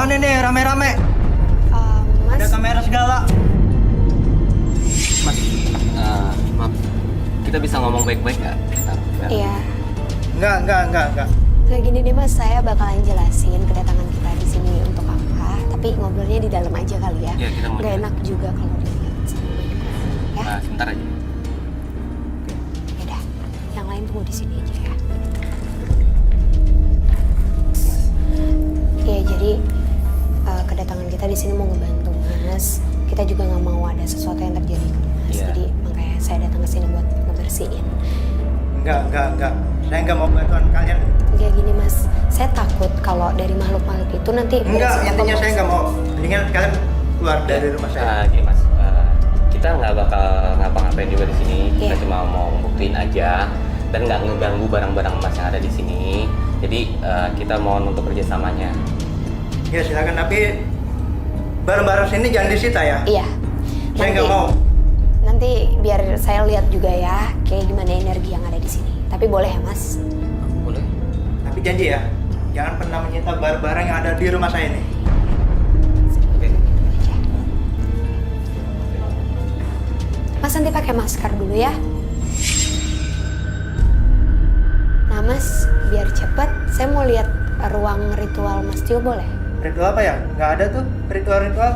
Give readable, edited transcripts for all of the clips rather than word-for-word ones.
apaan ini rame-rame? Mas. Ada kamera segala. Mas, maaf. Kita bisa ngomong baik-baik nggak? Iya. Enggak. Nah gini deh Mas, saya bakalan jelasin kedatangan kita di sini untuk apa. Tapi ngobrolnya di dalam aja kali ya. Iya, kita mau Gak di enak juga kalau dilihat sama banyak orang ya. Sebentar aja. Yaudah, yang lain tunggu di sini aja ya. Iya, jadi kedatangan kita di sini mau ngebantu Mas. Kita juga nggak mau ada sesuatu yang terjadi ke Mas. Iya. Jadi makanya saya datang ke sini buat ngebersihin. Enggak. Saya enggak mau bantuan kalian. Kayak gini Mas, saya takut kalau dari makhluk-makhluk itu nanti Enggak, bereaksi intinya ke saya Mas. enggak mau. Mendingan kalian keluar dari rumah saya. Gini Mas, kita nggak bakal ngapa-ngapain juga di sini. Kita Iya. cuma mau buktiin aja dan nggak ngeganggu barang-barang Mas yang ada di sini. Jadi kita mohon untuk kerjasamanya. Ya silakan, tapi barang-barang sini jangan disita ya. Iya. Saya nggak mau. Nanti biar saya lihat juga ya kayak gimana energi yang ada di sini. Tapi boleh ya Mas? Boleh? Tapi janji ya, jangan pernah menyita barang-barang yang ada di rumah saya ini. Oke. Aja. Mas nanti pakai masker dulu ya. Nah Mas, biar cepet, saya mau lihat ruang ritual Mas Tio boleh? Ritual apa ya? Nggak ada tuh ritual-ritual.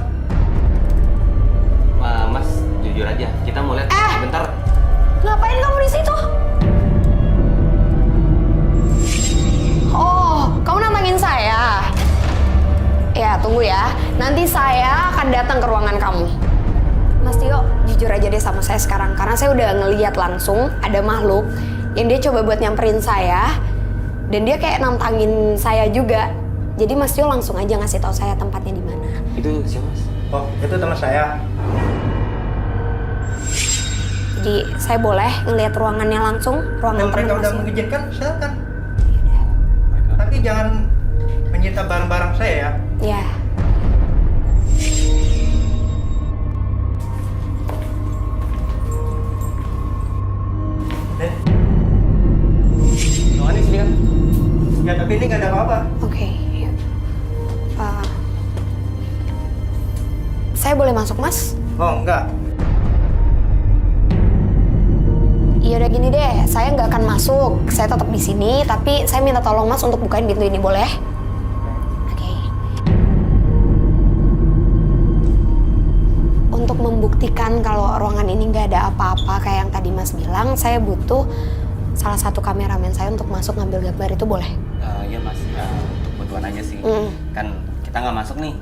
Mas, jujur aja, kita mau lihat sebentar. Ngapain kamu di situ? Oh, kamu nantangin saya? Ya, tunggu ya. Nanti saya akan datang ke ruangan kamu. Mas Tio, jujur aja deh sama saya sekarang. Karena saya udah ngeliat langsung ada makhluk yang dia coba buat nyamperin saya. Dan dia kayak nantangin saya juga. Jadi Mas Tio langsung aja ngasih tahu saya tempatnya di mana. Itu siapa Mas? Oh, itu teman saya. Jadi saya boleh ngelihat ruangannya langsung, ruangan Kalau mereka teman udah Mas Tio. mengizinkan, silakan. Tapi jangan menyita barang-barang saya ya. Ya. Eh, Ruangan di sini kan? ya tapi ini nggak ada apa-apa. Oke, ya. Saya boleh masuk, Mas? Oh, enggak. Ya udah gini deh, saya nggak akan masuk. Saya tetap di sini, tapi saya minta tolong Mas untuk bukain pintu ini, boleh? Oke. Untuk membuktikan kalau ruangan ini nggak ada apa-apa kayak yang tadi Mas bilang, saya butuh salah satu kameramen saya untuk masuk ngambil gambar, itu boleh? Iya Mas, untuk bantuan aja sih. Kan kita nggak masuk nih.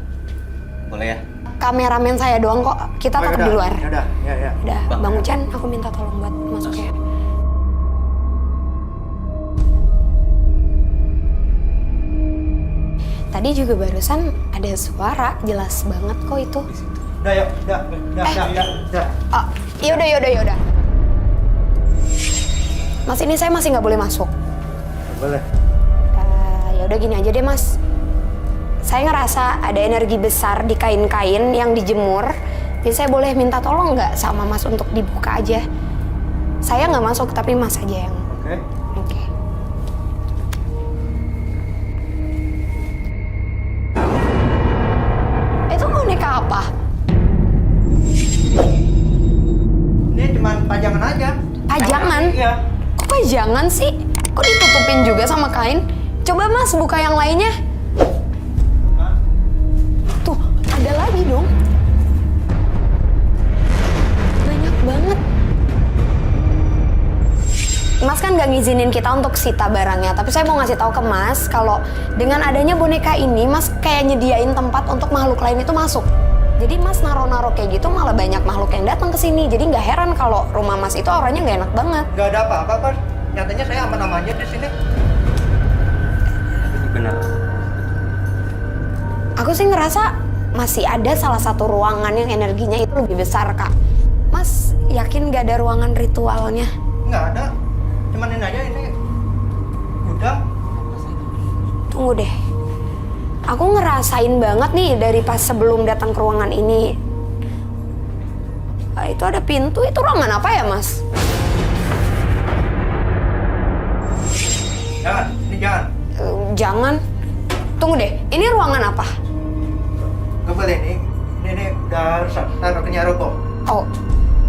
Boleh ya? Kameramen saya doang kok, kita tetap di luar. Ya ya. Udah, Bang. Bang Ucan, aku minta tolong buat masuk ya. Tadi juga barusan ada suara, jelas banget kok itu. Udah yuk, udah. Oh, yaudah. Mas, ini saya masih nggak boleh masuk. Boleh. Ya udah gini aja deh Mas. Saya ngerasa ada energi besar di kain-kain yang dijemur. Jadi saya boleh minta tolong nggak sama Mas untuk dibuka aja? Saya nggak masuk, tapi Mas aja yang. Oke. Oke. Itu boneka apa? Ini cuma pajangan aja. Pajangan? Iya. Kok pajangan sih? Kok ditutupin juga sama kain? Coba Mas buka yang lainnya. Hah? Tuh, ada lagi dong. Banyak banget. Mas kan gak ngizinin kita untuk sita barangnya, tapi saya mau ngasih tahu ke Mas kalau dengan adanya boneka ini, Mas kayak nyediain tempat untuk makhluk lain itu masuk. Jadi Mas naro-naro kayak gitu malah banyak makhluk yang datang ke sini. Jadi nggak heran kalau rumah Mas itu auranya nggak enak banget. Nggak ada apa-apa kan? Nyatanya saya aman-aman aja di sini. Benar. Aku sih ngerasa masih ada salah satu ruangan yang energinya itu lebih besar, Kak. Mas yakin nggak ada ruangan ritualnya? Nggak ada. Cuman ini aja, ini gudang. Tunggu deh. Aku ngerasain banget nih dari pas sebelum datang ke ruangan ini. Itu ada pintu, itu ruangan apa ya, Mas? Jangan, ini jangan. Jangan. Tunggu deh, ini ruangan apa? Nggak boleh ini udah rusak, taruhnya roboh. Oh,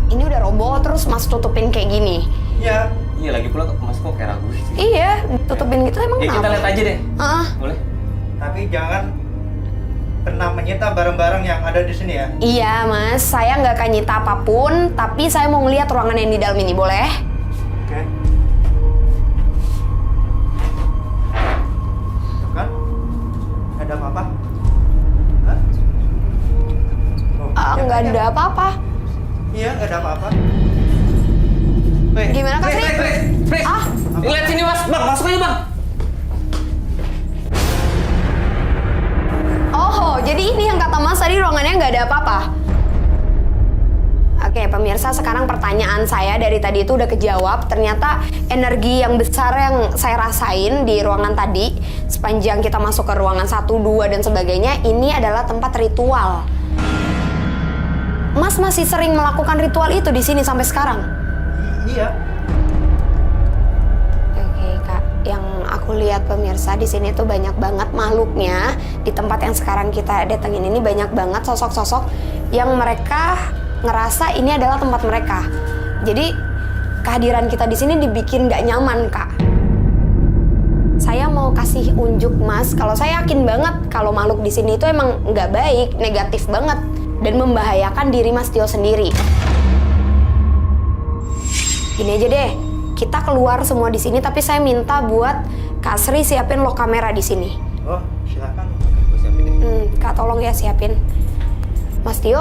ini udah roboh terus Mas tutupin kayak gini. Iya. Iya, lagi pula Mas kok kayak ragu sih. Iya, tutupin gitu emang Ya kita kenapa? lihat aja deh. Ah, Boleh? Tapi jangan pernah menyita barang-barang yang ada di sini ya. iya Mas, saya nggak akan nyita apapun, tapi saya mau ngeliat ruangan yang di dalam ini, boleh? Oke. Tuh kan? Nggak ada apa-apa. Hah? Oh, ya Nggak kan ya? ada apa-apa. Iya, nggak ada apa-apa. Gimana Kak Sri? Please. Ah. Lihat sini Mas, Bang, masuk aja Bang. Oh, jadi ini yang kata Mas tadi ruangannya nggak ada apa-apa? Oke, pemirsa, sekarang pertanyaan saya dari tadi itu udah kejawab. Ternyata energi yang besar yang saya rasain di ruangan tadi, sepanjang kita masuk ke ruangan 1, 2, dan sebagainya, ini adalah tempat ritual. Mas masih sering melakukan ritual itu di sini sampai sekarang? Iya. Oke Kak, yang aku lihat pemirsa di sini tuh banyak banget makhluknya. Di tempat yang sekarang kita datengin ini banyak banget sosok-sosok yang mereka ngerasa ini adalah tempat mereka. Jadi kehadiran kita di sini dibikin gak nyaman Kak. Saya mau kasih unjuk Mas, kalau saya yakin banget kalau makhluk di sini itu emang nggak baik, negatif banget dan membahayakan diri Mas Tio sendiri. Gini aja deh, kita keluar semua di sini, tapi saya minta buat Kak Sri siapin lock kamera di sini. Oh, silakan. Gue siapin deh. Kak tolong ya siapin. Mas Tio,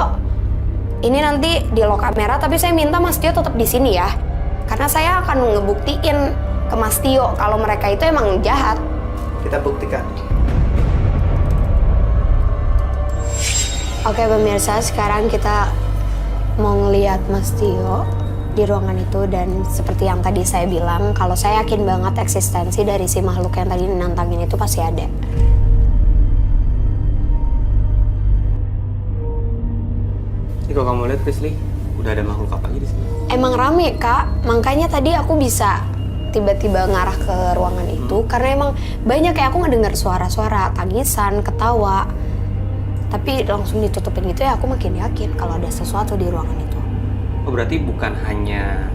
ini nanti di lock kamera, tapi saya minta Mas Tio tetap di sini ya, karena saya akan ngebuktiin ke Mas Tio kalau mereka itu emang jahat. Kita buktikan. Oke pemirsa, sekarang kita mau ngeliat Mas Tio di ruangan itu, dan seperti yang tadi saya bilang, kalau saya yakin banget eksistensi dari si makhluk yang tadi nantangin itu pasti ada. Ini kalau kamu lihat Prisly, udah ada makhluk apa lagi di sini? Emang rame Kak, makanya tadi aku bisa tiba-tiba ngarah ke ruangan itu karena emang banyak kayak aku ngedengar suara-suara tangisan, ketawa. Tapi langsung ditutupin gitu ya, aku makin yakin kalau ada sesuatu di ruangan itu. Oh, berarti bukan hanya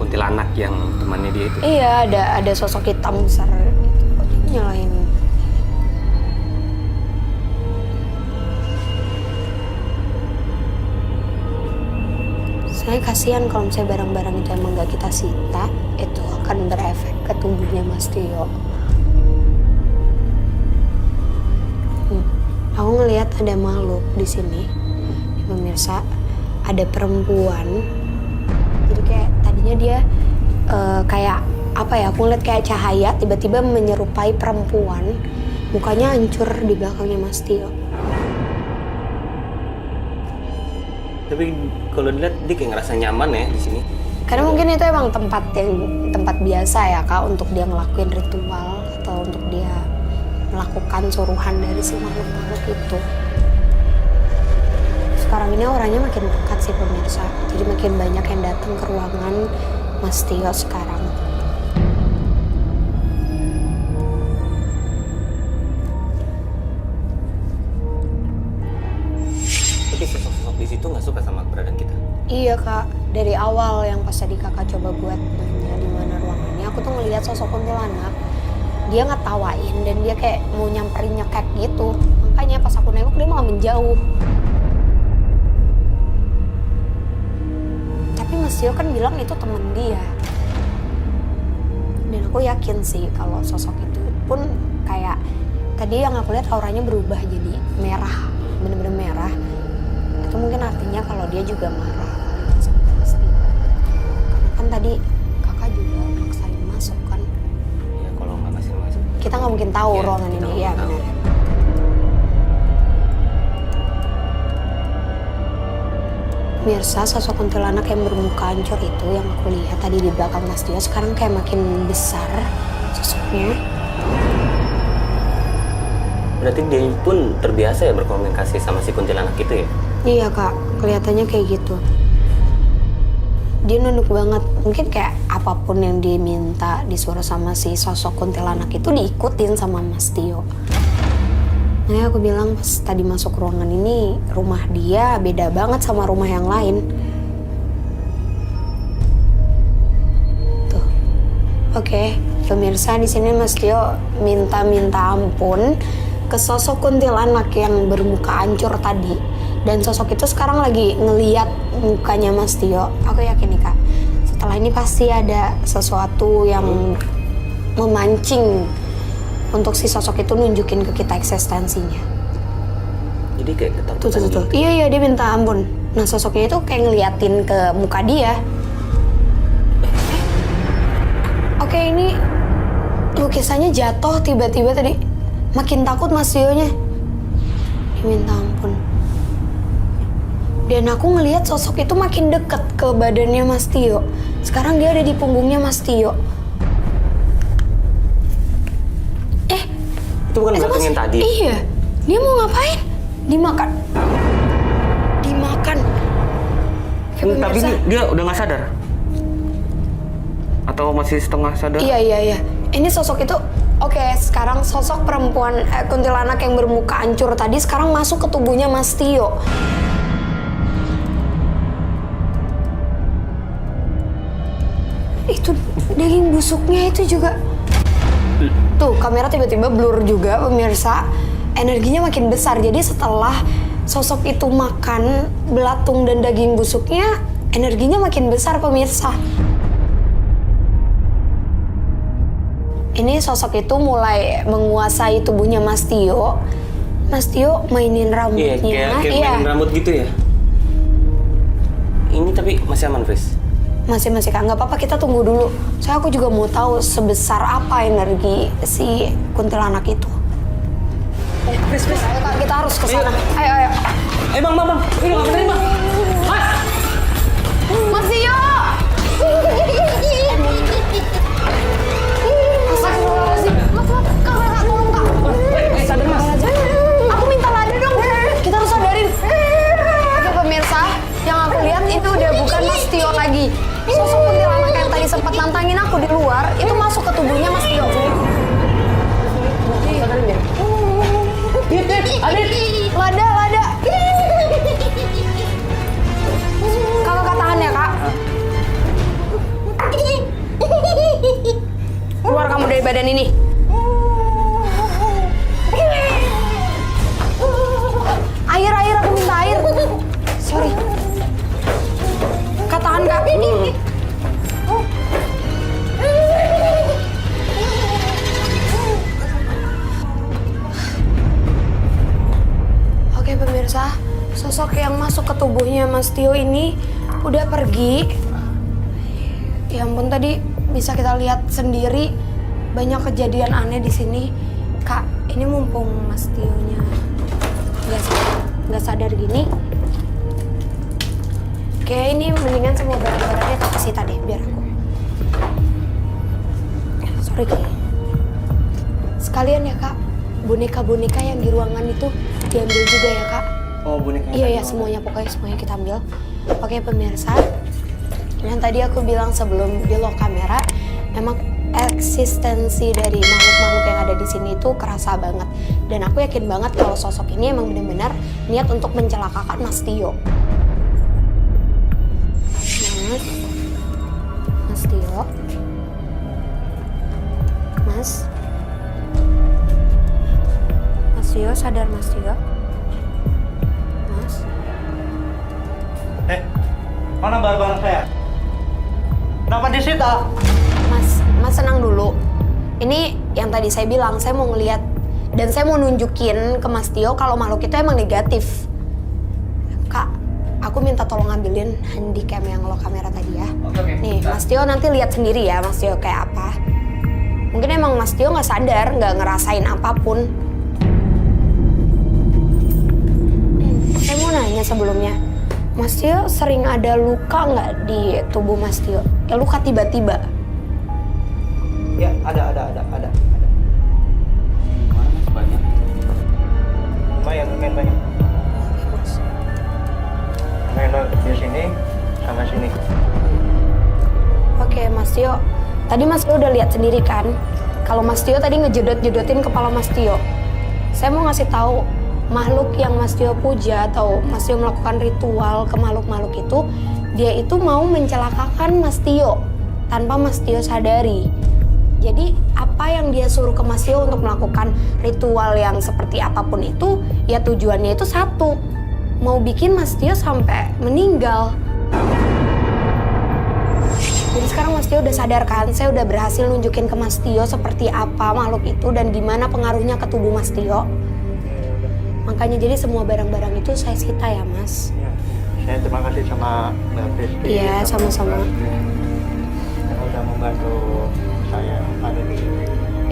kuntilanak yang temannya dia itu? Iya, ada sosok hitam besar gitu. Kok dia nyalain? Saya kasihan kalau misalnya barang-barang itu emang gak kita sita, itu akan berefek ke tubuhnya Mas Tio. Aku ngelihat ada makhluk di sini, pemirsa. Ada perempuan. Jadi kayak tadinya dia kayak apa ya? Aku ngeliat kayak cahaya tiba-tiba menyerupai perempuan. Mukanya hancur di belakangnya Mas Tio. Tapi kalau dilihat dia kayak ngerasa nyaman ya di sini. Karena mungkin itu emang tempat biasa ya Kak untuk dia ngelakuin ritual atau untuk dia melakukan suruhan dari si makhluk-makhluk itu. Sekarang ini orangnya makin dekat sih pemirsa, jadi makin banyak yang datang ke ruangan Mas Tio sekarang. Tapi sosok-sosok di situ nggak suka sama keberadaan kita. Iya Kak, dari awal yang pas tadi Kakak coba buat nanya di mana ruangannya, aku tuh ngelihat sosok kuntilanak. Dia ngetawain dan dia kayak mau nyamperin nyekek gitu. Makanya pas aku nengok dia malah menjauh. Tapi Mas Tio kan bilang itu temen dia. Dan aku yakin sih kalau sosok itu pun kayak tadi yang aku lihat auranya berubah jadi merah, bener-bener merah. Itu mungkin artinya kalau dia juga marah sama Mas Tio. Karena kan tadi kakak juga maksain masuk kan. Ya kalau nggak masih masuk. Kita nggak mungkin tahu Ya, ruangan kita ini, nggak ya tahu. benar. Mirsa, sosok kuntilanak yang bermuka hancur itu yang aku lihat tadi di belakang Mas Tio sekarang kayak makin besar sosoknya. Berarti dia pun terbiasa ya berkomunikasi sama si kuntilanak itu ya? Iya Kak, kelihatannya kayak gitu. Dia nunduk banget, mungkin kayak apapun yang diminta disuruh sama si sosok kuntilanak itu diikutin sama Mas Tio. Nah, aku bilang pas tadi masuk ruangan ini, rumah dia beda banget sama rumah yang lain. Tuh. Oke, pemirsa di sini Mas Tio minta ampun ke sosok kuntilanak yang bermuka hancur tadi. Dan sosok itu sekarang lagi ngeliat mukanya Mas Tio. Aku yakin nih Kak, setelah ini pasti ada sesuatu yang memancing untuk si sosok itu nunjukin ke kita eksistensinya. Jadi kayak ketakutan Tuh. gitu. Iya, dia minta ampun. Nah, sosoknya itu kayak ngeliatin ke muka dia. Oke, ini lukisannya jatuh tiba-tiba tadi. Makin takut Mas Tio-nya. Dia minta ampun. Dan aku ngelihat sosok itu makin deket ke badannya Mas Tio. Sekarang dia ada di punggungnya Mas Tio. Itu bukan belatung yang tadi? Iya. Dia mau ngapain? Dimakan. Tapi dia udah nggak sadar? Atau masih setengah sadar? Iya. Ini sosok itu, oke, sekarang sosok perempuan kuntilanak yang bermuka hancur tadi sekarang masuk ke tubuhnya Mas Tio. Itu daging busuknya itu juga. Tuh, kamera tiba-tiba blur juga, pemirsa. Energinya makin besar. Jadi setelah sosok itu makan belatung dan daging busuknya, energinya makin besar, pemirsa. Ini sosok itu mulai menguasai tubuhnya Mas Tio. Mas Tio mainin rambutnya. Iya, kayak mainin rambut gitu ya? Ini tapi masih aman, Fris? Masih Kak, nggak apa-apa, kita tunggu dulu. Soalnya aku juga mau tahu sebesar apa energi si kuntilanak itu. Fris. Ayo Kak, kita harus ke sana. Ayo. Bang. Ini nggak bener, Bang. Mas Tio! Astagfirullahaladzim. Mas, Kak, tolong Kak. Sadar, Mas. Aku minta lada dong. Kita harus sadarin. Oke pemirsa, yang aku lihat itu udah bukan Mas Tio lagi. Sosok kuntilanak yang tadi sempat nantangin aku di luar, itu masuk ke tubuhnya Mas Tio. Lada. Kakak tahan ya, Kak. Keluar kamu dari badan ini. Air, aku minta air. Sorry. Kak, tahan, Kak. Oke pemirsa, sosok yang masuk ke tubuhnya Mas Tio ini udah pergi. Ya ampun, tadi bisa kita lihat sendiri banyak kejadian aneh di sini. Kak, ini mumpung Mas Tio-nya nggak sadar gini. Kayak ini mendingan semua barang-barangnya tak kasih tadi biar aku. Sorry Kak. Sekalian ya Kak, boneka-boneka yang di ruangan itu diambil juga ya Kak. Oh, boneka. Iya, semuanya kita ambil. Oke pemirsa, yang tadi aku bilang sebelum di lock kamera, memang eksistensi dari makhluk-makhluk yang ada di sini itu kerasa banget. Dan aku yakin banget kalau sosok ini emang benar-benar niat untuk mencelakakan Mas Tio. Mas Tio. Mas Tio, sadar Mas Tio. Mas. Mana barang-barang saya? Kenapa disita? Mas senang dulu. Ini yang tadi saya bilang, saya mau ngeliat dan saya mau nunjukin ke Mas Tio kalau makhluk itu emang negatif. Kak, aku minta tolong ambilin handycam yang lo kamera tadi ya. Oke. Nih, Mas Tio nanti lihat sendiri ya Mas Tio kayak apa. Mungkin emang Mas Tio nggak sadar, nggak ngerasain apapun. Saya mau nanya sebelumnya, Mas Tio sering ada luka nggak di tubuh Mas Tio? Ya luka tiba-tiba. Ya, ada. Banyak. Lumayan banyak. Lumayan di sini sama sini. Oke, Mas Tio. Tadi Mas Tio udah lihat sendiri kan? Kalau Mas Tio tadi ngejedot-jedotin kepala Mas Tio. Saya mau ngasih tahu makhluk yang Mas Tio puja atau Mas Tio melakukan ritual ke makhluk-makhluk itu, dia itu mau mencelakakan Mas Tio tanpa Mas Tio sadari. Jadi apa yang dia suruh ke Mas Tio untuk melakukan ritual yang seperti apapun itu, ya tujuannya itu satu, mau bikin Mas Tio sampai meninggal. Jadi sekarang Mas Tio udah sadar kan, saya udah berhasil nunjukin ke Mas Tio seperti apa makhluk itu dan gimana pengaruhnya ke tubuh Mas Tio. Makanya jadi semua barang-barang itu saya sita ya Mas. Ya, saya terima kasih sama Mbak Besti. Iya, sama-sama. Karena udah membantu saya hari ini.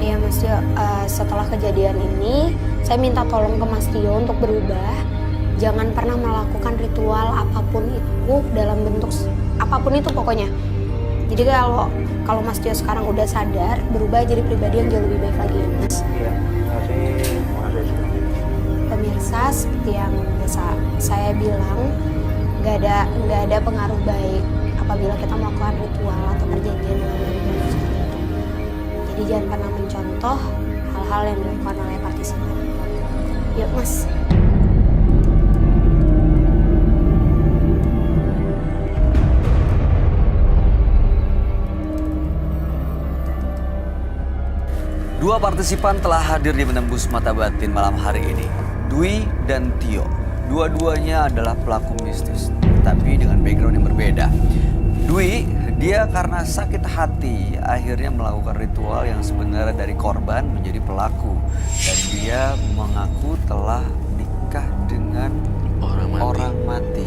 Iya Mas Tio, setelah kejadian ini saya minta tolong ke Mas Tio untuk berubah. Jangan pernah melakukan ritual apapun itu dalam bentuk apapun itu pokoknya. Jadi kalau Mas Tio sekarang udah sadar, berubah jadi pribadi yang jauh lebih baik lagi ya Mas. Iya, terima kasih sekali. Pemirsa, seperti yang biasa saya bilang, nggak ada pengaruh baik apabila kita melakukan ritual atau perjanjian dengan makhluk seperti itu. Jadi jangan pernah mencontoh hal-hal yang dilakukan oleh partisipan. Yuk Mas. Dua partisipan telah hadir di Menembus Mata Batin malam hari ini, Dwi dan Tio. Dua-duanya adalah pelaku mistis, tapi dengan background yang berbeda. Dwi, dia karena sakit hati akhirnya melakukan ritual yang sebenarnya dari korban menjadi pelaku. Dan dia mengaku telah nikah dengan orang mati.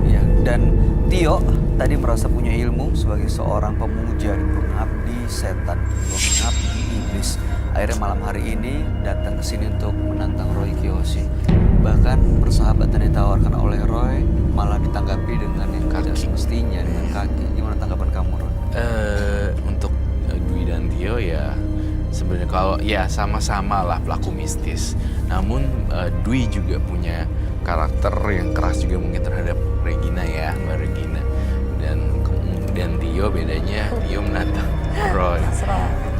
Ya, dan Tio tadi merasa punya ilmu sebagai seorang pemuja dan pengabdi setan, pengabdi iblis. Akhirnya malam hari ini datang ke sini untuk menantang Roy Kiyoshi. Bahkan persahabatan yang ditawarkan oleh Roy malah ditanggapi dengan yang tidak semestinya, dengan kaki. Gimana tanggapan kamu, Roy? Untuk Dwi dan Tio ya sebenarnya kalau ya sama-sama lah pelaku mistis. Namun Dwi juga punya karakter yang keras juga mungkin terhadap Regina ya, Mbak Regina. Dan Tio bedanya Tio menantang Roy.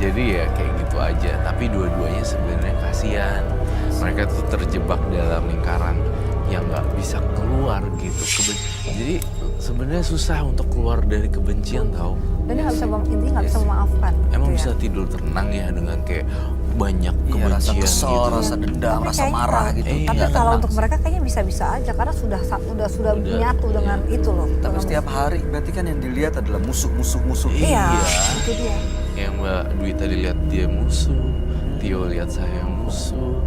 Jadi ya kayak gitu aja. Tapi dua-duanya sebenarnya kasihan. Mereka tuh terjebak dalam lingkaran yang nggak bisa keluar gitu. Jadi sebenarnya susah untuk keluar dari kebencian tau. Dan dia intinya nggak bisa memaafkan. Emang gitu bisa ya. tidur tenang ya dengan kayak banyak Iya, rasa kebencian kesel, gitu. rasa dendam, Tapi rasa kayaknya marah kalau- gitu. Iya. Tapi Nggak kalau tenang untuk sih. mereka kayaknya bisa-bisa aja karena sudah Udah, menyatu dengan iya. itu loh. Tapi dengan setiap hari berarti kan yang dilihat adalah musuh. Iya, Iya. itu dia. Yang Mbak Dwi tadi lihat dia musuh, Tio lihat saya musuh.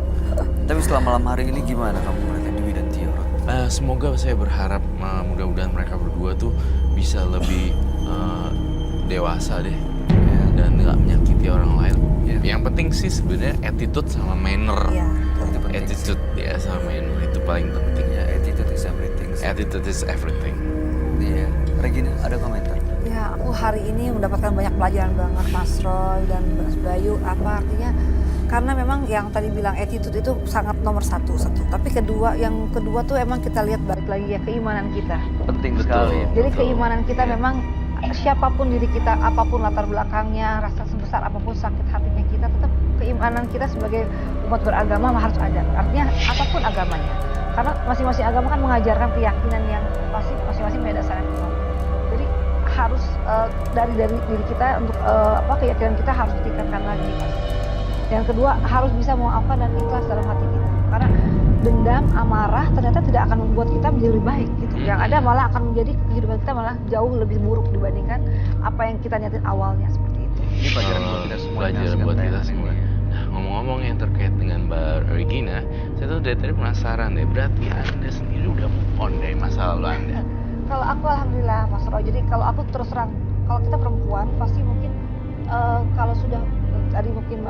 Tapi setelah malam hari ini gimana kamu melihat Dwi dan Tio, Roy? Semoga saya berharap mudah-mudahan mereka berdua tuh bisa lebih dewasa deh dan nggak menyakiti orang lain. Yang penting sih sebenarnya attitude sama manner. Iya. Itu penting. Attitude ya sama manner itu paling penting. Ya, attitude is everything. Attitude is everything. Iya. Regina, ada komentar? Ya, aku hari ini mendapatkan banyak pelajaran banget Mas Roy dan Mas Bayu. Apa artinya? Karena memang yang tadi bilang attitude itu sangat nomor satu. Tapi yang kedua tuh emang kita lihat balik lagi ya keimanan kita. Penting sekali. Jadi keimanan kita memang siapapun diri kita, apapun latar belakangnya, rasa sebesar apapun sakit hatinya kita, tetap keimanan kita sebagai umat beragama harus ada. Artinya apapun agamanya. Karena masing-masing agama kan mengajarkan keyakinan yang pasti masing-masing punya dasarnya. Jadi harus dari diri kita untuk keyakinan kita harus ditingkatkan lagi. Yang kedua harus bisa memaafkan dan ikhlas dalam hati kita. Karena dendam, amarah ternyata tidak akan membuat kita menjadi lebih baik gitu. Yang ada malah akan menjadi kehidupan kita malah jauh lebih buruk dibandingkan apa yang kita niatin awalnya seperti itu. Ini pelajaran buat kita semua. Pelajaran buat kita semua. Nah, ngomong-ngomong yang terkait dengan Mbak Regina, saya tuh dari tadi penasaran deh, berarti Anda sendiri udah move on dari masa lalu Anda? Kalau aku alhamdulillah Mas Roy, jadi kalau aku terus terang, kalau kita perempuan pasti mungkin kalau sudah tadi mungkin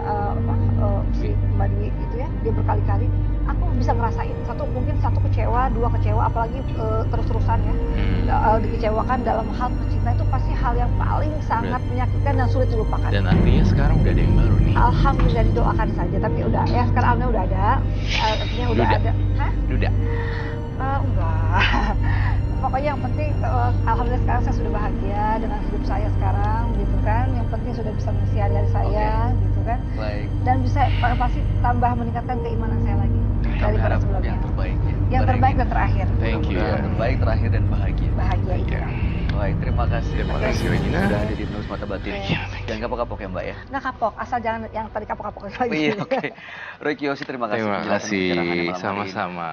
si Mbak Dwi gitu ya, dia berkali-kali, aku bisa ngerasain mungkin satu kecewa, dua kecewa, apalagi terus-terusan ya, dikecewakan dalam hal percintaan itu pasti hal yang paling sangat menyakitkan dan sulit dilupakan. Dan artinya sekarang udah ada yang baru nih? Alhamdulillah didoakan saja, tapi udah ya sekarang alhamdulillah udah ada, artinya udah Duda. ada. Hah? Duda? Enggak. Pokoknya yang penting alhamdulillah sekarang saya sudah bahagia dengan hidup saya sekarang gitu kan. Yang penting sudah bisa mengisi hari-hari saya gitu kan. Baik. Dan bisa pasti tambah meningkatkan keimanan saya lagi Kami daripada harap sebelumnya. yang terbaik ya. Yang terbaik dan terakhir. Thank you. Mudah-mudahan terbaik, terakhir dan bahagia. Bahagia itu. Iya. Baik, terima kasih. Terima kasih, Regina. Sudah hadir di Menembus Mata Batin. Jangan kapok-kapok ya Mbak ya. Nggak kapok, asal jangan yang tadi kapok-kapok lagi. Iya, oke. Roy Kiyoshi, terima kasih. Terima penjelasan kasih. pencerahannya malam hari ini. Sama-sama.